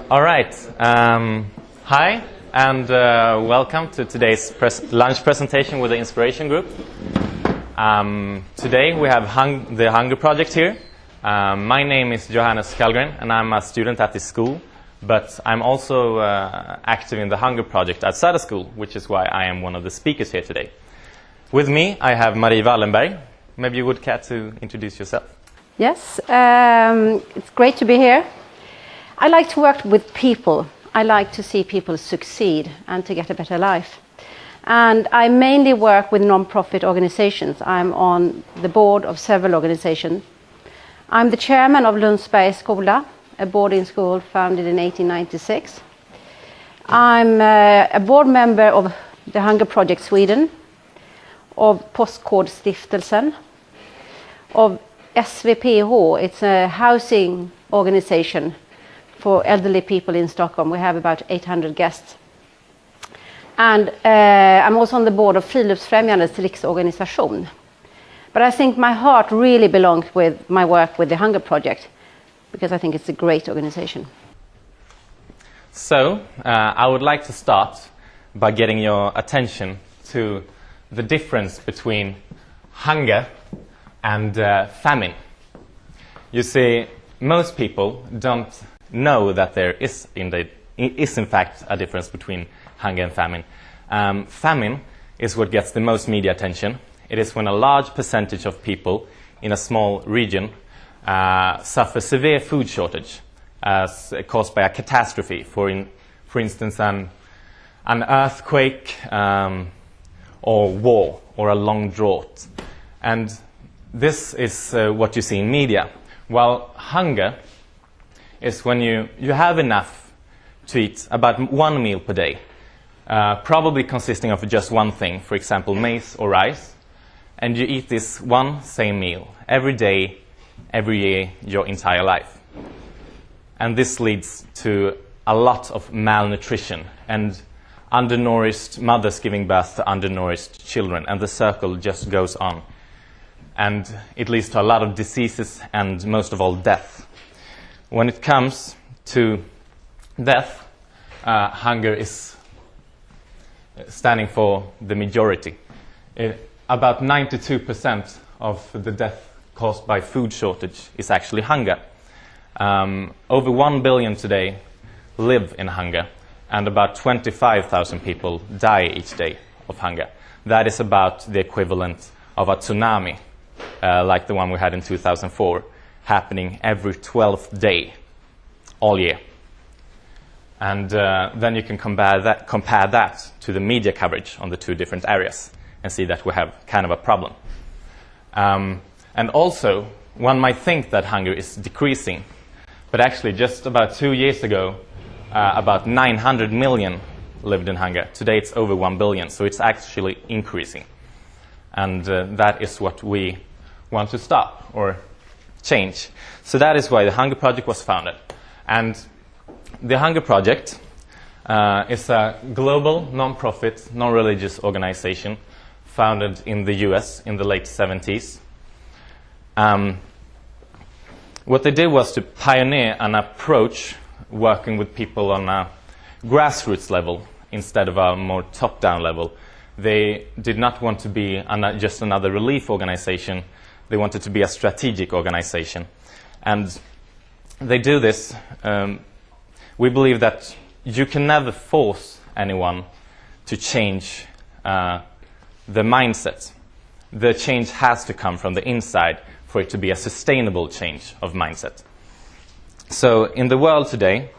All right. Hi, and welcome to today's lunch presentation with the Inspiration Group. Today we have the Hunger Project here. My name is Johannes Källgren, and I'm a student at this school, but I'm also active in the Hunger Project outside of school, which is why I am one of the speakers here today. With me, I have Wallenberg. Maybe you would care to introduce yourself. Yes, it's great to be here. I like to work with people. I like to see people succeed and to get a better life. And I mainly work with non-profit organizations. I'm on the board of several organizations. I'm the chairman of Lundsbergs Skola, a boarding school founded in 1896. I'm a board member of the Hunger Project Sweden, of Postkodstiftelsen, of SVPH. It's a housing organization for elderly people in Stockholm. We have about 800 guests. And I'm also on the board of Friluftsfrämjandets riksorganisation. But I think my heart really belongs with my work with the Hunger Project, because I think it's a great organization. So, I would like to start by getting your attention to the difference between hunger and famine. You see, most people don't know that there is in fact a difference between hunger and famine. Famine is what gets the most media attention. It is when a large percentage of people in a small region suffer severe food shortage caused by a catastrophe, for instance an earthquake or war or a long drought. And this is what you see in media. While hunger is when you have enough to eat about one meal per day, probably consisting of just one thing, for example, maize or rice, and you eat this one same meal every day, every year, your entire life. And this leads to a lot of malnutrition and undernourished mothers giving birth to undernourished children, and the circle just goes on. And it leads to a lot of diseases and most of all death. When it comes to death, hunger is standing for the majority. About 92% of the death caused by food shortage is actually hunger. Over 1 billion today live in hunger, and about 25,000 people die each day of hunger. That is about the equivalent of a tsunami, like the one we had in 2004, happening every 12th day, all year. And then you can compare that to the media coverage on the two different areas and see that we have kind of a problem. And also, one might think that hunger is decreasing, but actually just about 2 years ago, about 900 million lived in hunger. Today it's over 1 billion, so it's actually increasing. And that is what we want to stop or change. So that is why the Hunger Project was founded. And the Hunger Project is a global, non-profit, non-religious organization founded in the US in the late 70s. What they did was to pioneer an approach working with people on a grassroots level instead of a more top-down level. They did not want to be just another relief organization. They wanted to be a strategic organization. And they do this. We believe that you can never force anyone to change the mindset. The change has to come from the inside for it to be a sustainable change of mindset. So in the world today,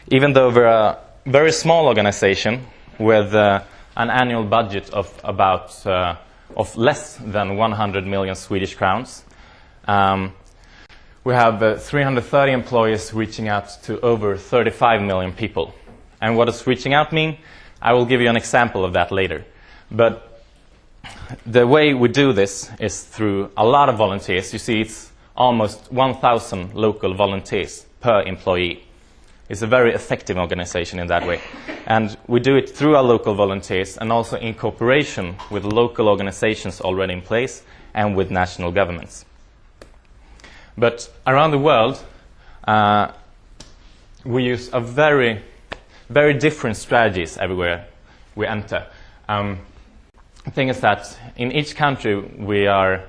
even though we're a very small organization with an annual budget of about of less than 100 million Swedish crowns, we have 330 employees reaching out to over 35 million people. And what does reaching out mean? I will give you an example of that later. But the way we do this is through a lot of volunteers. You see, it's almost 1,000 local volunteers per employee. It's a very effective organization in that way. And we do it through our local volunteers and also in cooperation with local organizations already in place and with national governments. But around the world, we use a very, very different strategies everywhere we enter. The thing is that in each country we are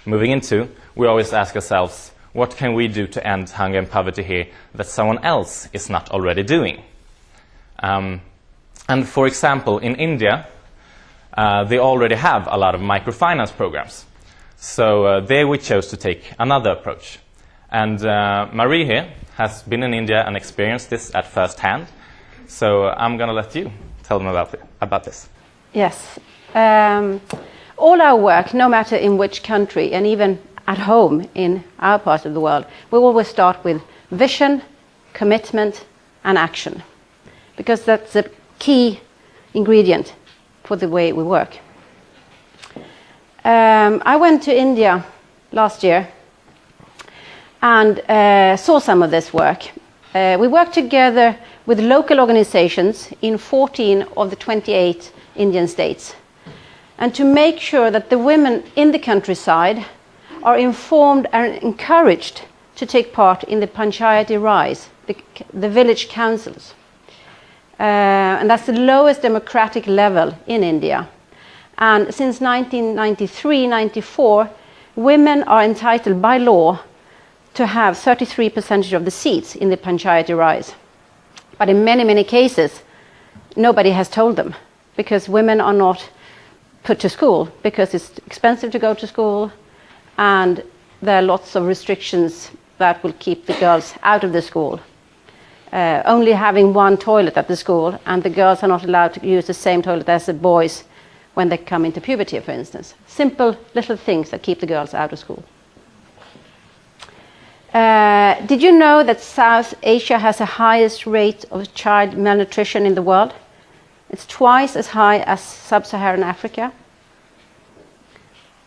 moving into, we always ask ourselves, what can we do to end hunger and poverty here that someone else is not already doing? And for example, in India, they already have a lot of microfinance programs. So there we chose to take another approach. And Marie here has been in India and experienced this at first hand. So I'm going to let you tell them about this. Yes. All our work, no matter in which country, and even at home in our part of the world, we always start with vision, commitment, and action. Because that's the key ingredient for the way we work. I went to India last year and saw some of this work. We worked together with local organizations in 14 of the 28 Indian states, and to make sure that the women in the countryside are informed and encouraged to take part in the Panchayati Raj, the village councils. And that's the lowest democratic level in India. And since 1993-94, women are entitled by law to have 33% of the seats in the Panchayati Raj. But in many, many cases, nobody has told them, because women are not put to school, because it's expensive to go to school, and there are lots of restrictions that will keep the girls out of the school. Only having one toilet at the school, and the girls are not allowed to use the same toilet as the boys when they come into puberty, for instance. Simple little things that keep the girls out of school. Did you know that South Asia has the highest rate of child malnutrition in the world? It's twice as high as sub-Saharan Africa.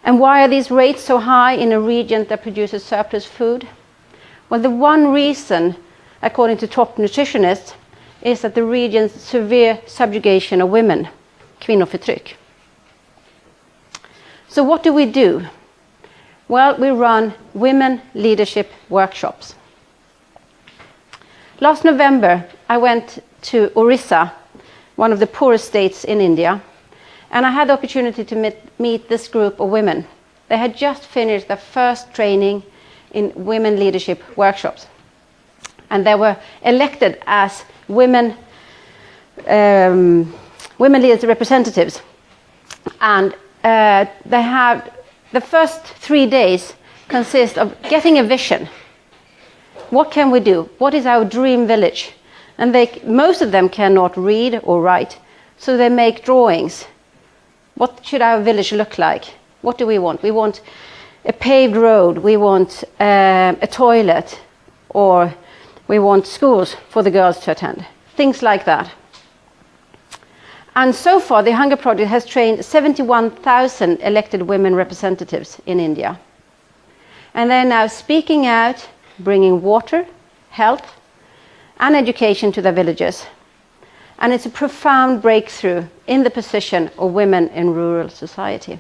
And why are these rates so high in a region that produces surplus food? Well, the one reason, according to top nutritionists, is that the region's severe subjugation of women, kvinnoförtryck. So what do we do? Well, we run women leadership workshops. Last November, I went to Orissa, one of the poorest states in India, and I had the opportunity to meet this group of women. They had just finished their first training in women leadership workshops. And they were elected as women leaders representatives. And they have the first 3 days consist of getting a vision. What can we do? What is our dream village? And most of them cannot read or write, so they make drawings. What should our village look like? What do we want? We want a paved road, we want a toilet, or we want schools for the girls to attend. Things like that. And so far, the Hunger Project has trained 71,000 elected women representatives in India. And they're now speaking out, bringing water, health, and education to their villages. And it's a profound breakthrough in the position of women in rural society.